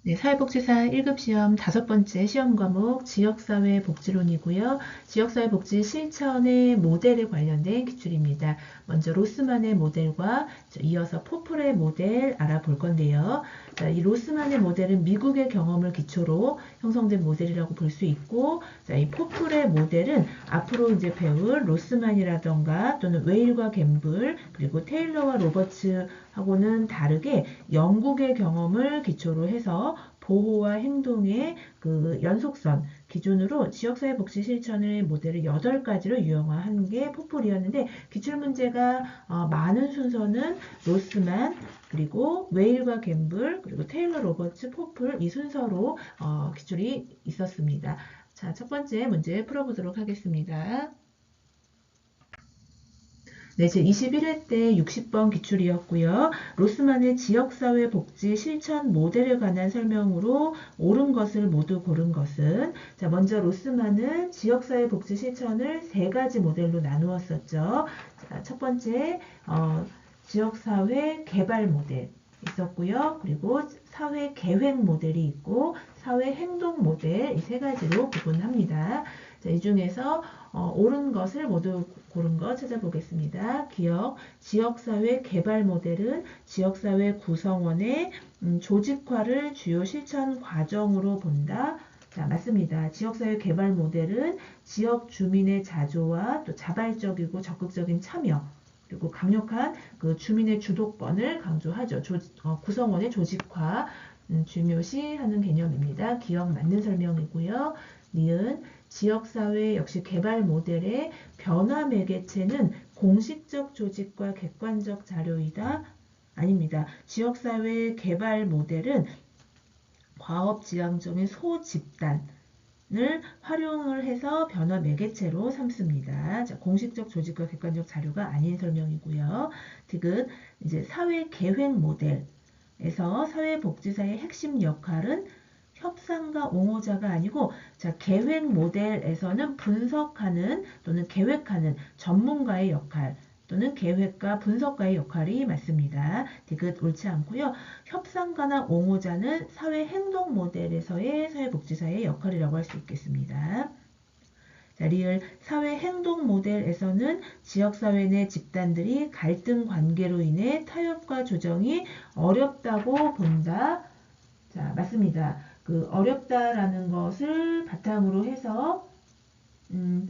네, 사회복지사 1급 시험 5번째 시험 과목 지역사회복지론이고요. 지역사회복지 실천의 모델에 관련된 기출입니다. 먼저 로스만의 모델과 이어서 포플의 모델 알아볼 건데요. 자, 이 로스만의 모델은 미국의 경험을 기초로 형성된 모델이라고 볼 수 있고, 자, 이 포플의 모델은 앞으로 이제 배울 로스만이라던가 또는 웨일과 갬블 그리고 테일러와 로버츠하고는 다르게 영국의 경험을 기초로 해서 보호와 행동의 그 연속선 기준으로 지역사회 복지 실천의 모델을 8가지로 유형화한 게 포플이었는데, 기출문제가 많은 순서는 로스만, 그리고 웨일과 갬블, 그리고 테일러 로버츠, 포플 이 순서로 기출이 있었습니다. 자, 첫 번째 문제 풀어보도록 하겠습니다. 네, 제 21회 때 60번 기출이었고요. 로스만의 지역사회 복지 실천 모델에 관한 설명으로 옳은 것을 모두 고른 것은, 자, 먼저 로스만은 지역사회 복지 실천을 3가지 모델로 나누었었죠. 자, 첫 번째, 지역사회 개발 모델 있었고요. 그리고 사회 계획 모델이 있고 사회 행동 모델, 이 3가지로 구분합니다. 자, 이 중에서 옳은 것을 모두 고른 거 찾아보겠습니다. 기억, 지역사회 개발 모델은 지역사회 구성원의 조직화를 주요 실천 과정으로 본다. 자, 맞습니다. 지역사회 개발 모델은 지역 주민의 자조와 또 자발적이고 적극적인 참여, 그리고 강력한 그 주민의 주도권을 강조하죠. 구성원의 조직화 중요시하는 개념입니다. 기억 맞는 설명이고요. 니은 지역사회 역시 개발 모델의 변화 매개체는 공식적 조직과 객관적 자료이다. 아닙니다. 지역사회 개발 모델은 과업지향적인 소집단을 활용을 해서 변화 매개체로 삼습니다. 자, 공식적 조직과 객관적 자료가 아닌 설명이고요. 디귿 이제 사회 계획 모델에서 사회복지사의 핵심 역할은 협상과 옹호자가 아니고, 자, 계획 모델에서는 분석하는 또는 계획하는 전문가의 역할 또는 계획과 분석가의 역할이 맞습니다. 디귿 옳지 않고요. 협상가나 옹호자는 사회 행동 모델에서의 사회복지사의 역할이라고 할 수 있겠습니다. 자, 리을 사회 행동 모델에서는 지역사회 내 집단들이 갈등 관계로 인해 타협과 조정이 어렵다고 본다. 자, 맞습니다. 그 어렵다라는 것을 바탕으로 해서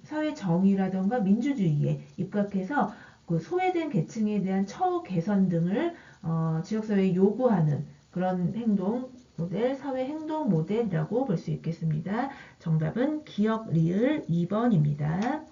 사회 정의라던가 민주주의에 입각해서 그 소외된 계층에 대한 처우 개선 등을 지역사회에 요구하는 그런 행동 모델, 사회 행동 모델이라고 볼 수 있겠습니다. 정답은 기억 리을 2번입니다.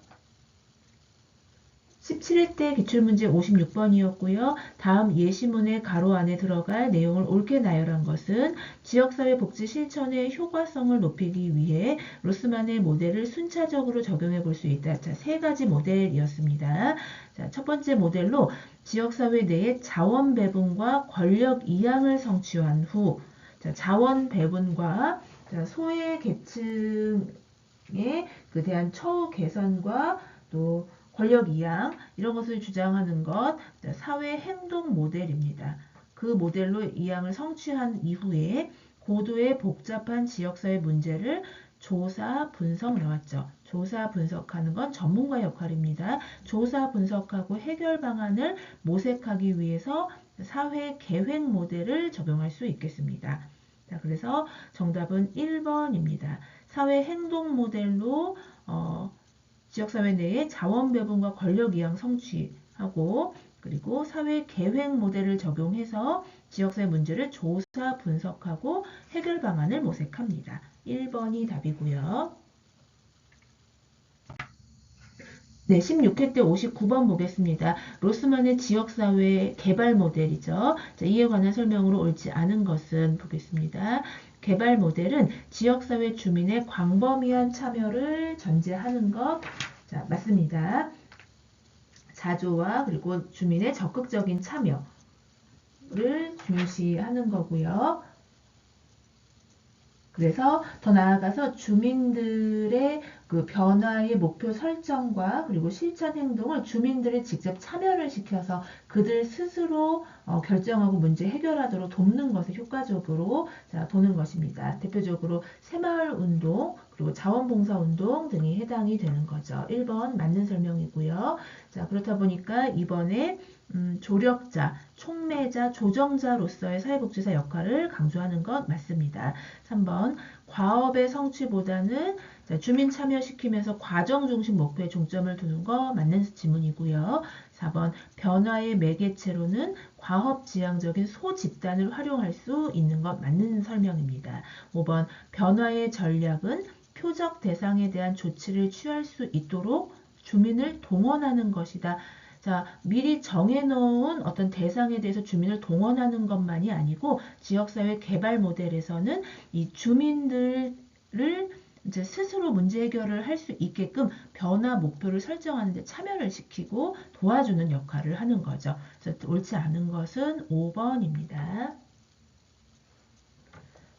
17회 때 기출문제 56번이었고요. 다음 예시문의 가로 안에 들어갈 내용을 옳게 나열한 것은 지역사회 복지 실천의 효과성을 높이기 위해 로스만의 모델을 순차적으로 적용해 볼 수 있다. 자, 3가지 모델이었습니다. 자, 첫 번째 모델로 지역사회 내의 자원 배분과 권력 이양을 성취한 후, 자, 자원 배분과 소외 계층에 그 대한 처우 개선과 또 권력 이양 이런 것을 주장하는 것, 사회 행동 모델입니다. 그 모델로 이양을 성취한 이후에 고도의 복잡한 지역사회 문제를 조사 분석 나왔죠. 조사 분석하는 건 전문가 역할입니다. 조사 분석하고 해결 방안을 모색하기 위해서 사회 계획 모델을 적용할 수 있겠습니다. 자, 그래서 정답은 1번입니다. 사회 행동 모델로 지역사회 내에 자원 배분과 권력 이양 성취하고, 그리고 사회 계획 모델을 적용해서 지역사회 문제를 조사 분석하고 해결 방안을 모색합니다. 1번이 답이고요. 네, 16회 때 59번 보겠습니다. 로스만의 지역사회 개발 모델이죠. 자, 이에 관한 설명으로 옳지 않은 것은 보겠습니다. 개발 모델은 지역사회 주민의 광범위한 참여를 전제하는 것. 자, 맞습니다. 자조와 그리고 주민의 적극적인 참여를 중시하는 거고요. 그래서 더 나아가서 주민들의 그 변화의 목표 설정과 그리고 실천 행동을 주민들이 직접 참여를 시켜서 그들 스스로 결정하고 문제 해결하도록 돕는 것을 효과적으로 보는 것입니다. 대표적으로 새마을 운동, 그리고 자원봉사 운동 등이 해당이 되는 거죠. 1번 맞는 설명이고요. 자, 그렇다 보니까 이번에 조력자, 촉매자, 조정자로서의 사회복지사 역할을 강조하는 것 맞습니다. 3번 과업의 성취보다는 주민 참여시키면서 과정 중심 목표에 중점을 두는 거 맞는 지문이고요. 4번 변화의 매개체로는 과업지향적인 소집단을 활용할 수 있는 것 맞는 설명입니다. 5번 변화의 전략은 표적 대상에 대한 조치를 취할 수 있도록 주민을 동원하는 것이다. 자, 미리 정해놓은 어떤 대상에 대해서 주민을 동원하는 것만이 아니고 지역사회 개발 모델에서는 이 주민들을 이제 스스로 문제 해결을 할 수 있게끔 변화 목표를 설정하는 데 참여를 시키고 도와주는 역할을 하는 거죠. 그래서 옳지 않은 것은 5번입니다.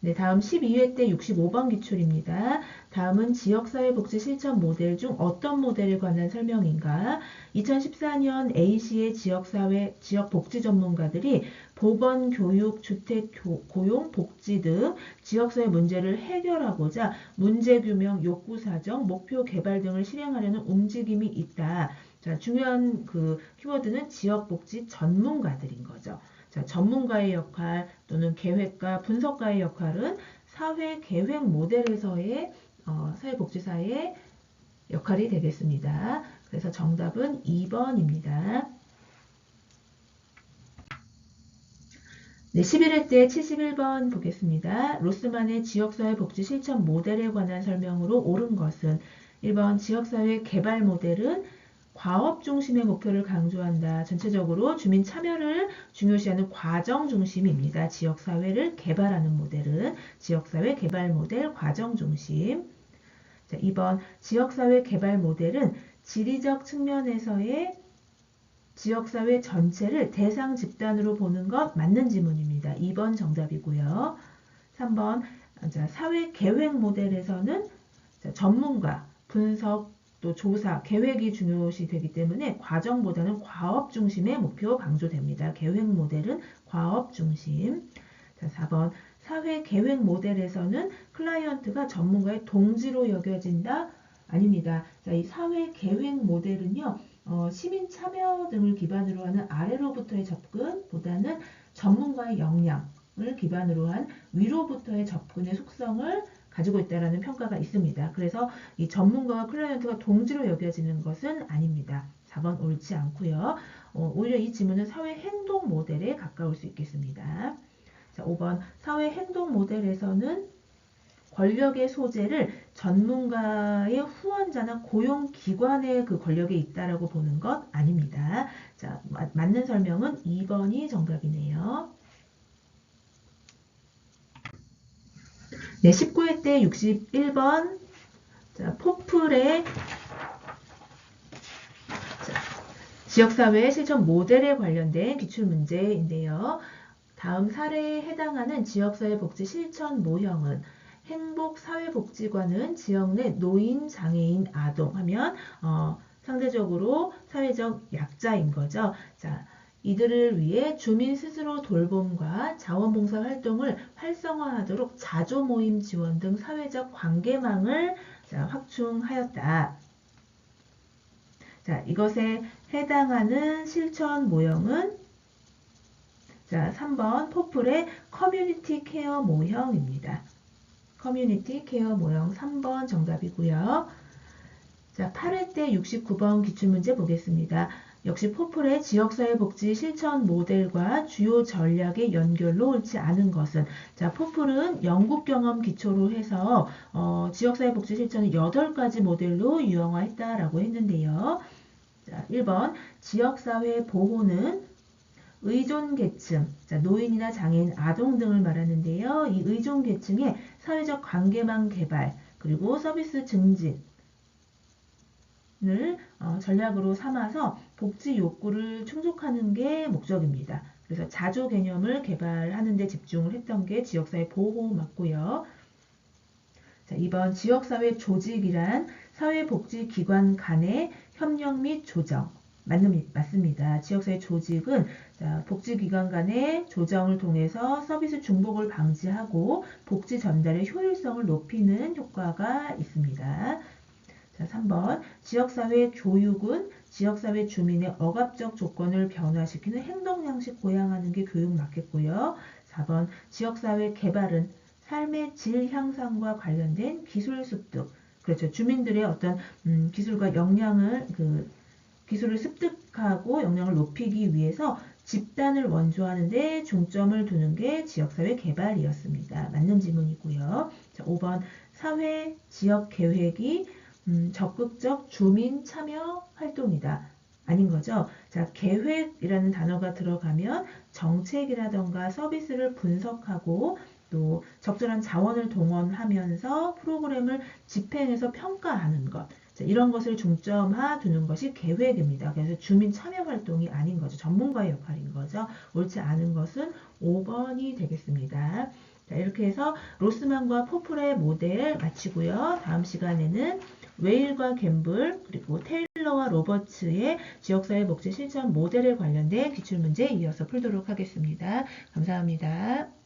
네, 다음 12회 때 65번 기출입니다. 다음은 지역사회복지 실천 모델 중 어떤 모델에 관한 설명인가? 2014년 A시의 지역복지 전문가들이 보건, 교육, 주택, 고용, 복지 등 지역사회 문제를 해결하고자 문제규명, 욕구사정, 목표 개발 등을 실행하려는 움직임이 있다. 자, 중요한 그 키워드는 지역복지 전문가들인 거죠. 자, 전문가의 역할 또는 계획가, 분석가의 역할은 사회계획 모델에서의 사회복지사의 역할이 되겠습니다. 그래서 정답은 2번입니다. 네, 11회 때 71번 보겠습니다. 로스만의 지역사회복지 실천 모델에 관한 설명으로 옳은 것은 1번 지역사회 개발 모델은 과업 중심의 목표를 강조한다. 전체적으로 주민 참여를 중요시하는 과정 중심입니다. 지역사회를 개발하는 모델은 지역사회 개발 모델 과정 중심. 자, 2번 지역사회 개발 모델은 지리적 측면에서의 지역사회 전체를 대상 집단으로 보는 것 맞는 지문입니다. 2번 정답이고요. 3번 사회계획 모델에서는 전문가, 분석, 또 조사, 계획이 중요시 되기 때문에 과정보다는 과업 중심의 목표 강조됩니다. 계획 모델은 과업 중심. 자, 4번 사회 계획 모델에서는 클라이언트가 전문가의 동지로 여겨진다? 아닙니다. 자, 이 사회 계획 모델은요. 시민 참여 등을 기반으로 하는 아래로부터의 접근보다는 전문가의 역량을 기반으로 한 위로부터의 접근의 속성을 가지고 있다는 평가가 있습니다. 그래서 이 전문가와 클라이언트가 동지로 여겨지는 것은 아닙니다. 4번 옳지 않고요. 오히려 이 지문은 사회 행동 모델에 가까울 수 있겠습니다. 자, 5번 사회 행동 모델에서는 권력의 소재를 전문가의 후원자나 고용기관의 그 권력에 있다라고 보는 것 아닙니다. 자, 맞는 설명은 2번이 정답이네요. 네, 19회 때 61번 자, 포플의 지역사회 실천 모델에 관련된 기출문제인데요. 다음 사례에 해당하는 지역사회 복지 실천 모형은 행복사회복지관은 지역 내 노인, 장애인, 아동 하면 상대적으로 사회적 약자인 거죠. 자, 이들을 위해 주민 스스로 돌봄과 자원봉사 활동을 활성화하도록 자조모임 지원 등 사회적 관계망을 확충하였다. 자, 이것에 해당하는 실천 모형은 자, 3번 포플의 커뮤니티 케어 모형입니다. 커뮤니티 케어 모형 3번 정답이고요. 자, 8회 때 69번 기출문제 보겠습니다. 역시 포플의 지역사회복지 실천 모델과 주요 전략의 연결로 옳지 않은 것은 자, 포플은 영국 경험 기초로 해서 지역사회복지 실천을 8가지 모델로 유형화했다라고 했는데요. 자, 1번 지역사회 보호는 의존계층, 자, 노인이나 장애인, 아동 등을 말하는데요. 이 의존계층의 사회적 관계망 개발 그리고 서비스 증진을 전략으로 삼아서 복지 욕구를 충족하는 게 목적입니다. 그래서 자조 개념을 개발하는 데 집중을 했던 게 지역사회 보호 맞고요. 자, 2번 지역사회 조직이란 사회복지기관 간의 협력 및 조정. 맞습니다. 지역사회 조직은 복지기관 간의 조정을 통해서 서비스 중복을 방지하고 복지 전달의 효율성을 높이는 효과가 있습니다. 자, 3번 지역사회 교육은 지역사회 주민의 억압적 조건을 변화시키는 행동 양식 고양하는 게 교육 맞겠고요. 4번 지역사회 개발은 삶의 질 향상과 관련된 기술 습득. 그렇죠. 주민들의 어떤 기술과 역량을 기술을 습득하고 역량을 높이기 위해서 집단을 원조하는 데 중점을 두는 게 지역사회 개발이었습니다. 맞는 지문이고요. 자, 5번 사회 지역 계획이 적극적 주민 참여 활동이다. 아닌 거죠. 자, 계획이라는 단어가 들어가면 정책이라던가 서비스를 분석하고 또 적절한 자원을 동원하면서 프로그램을 집행해서 평가하는 것. 자, 이런 것을 중점화 두는 것이 계획입니다. 그래서 주민 참여 활동이 아닌 거죠. 전문가의 역할인 거죠. 옳지 않은 것은 5번이 되겠습니다. 자, 이렇게 해서 로스만과 포플의 모델 마치고요. 다음 시간에는 웨일과 갬블 그리고 테일러와 로버츠의 지역사회 복지 실천 모델에 관련된 기출문제 이어서 풀도록 하겠습니다. 감사합니다.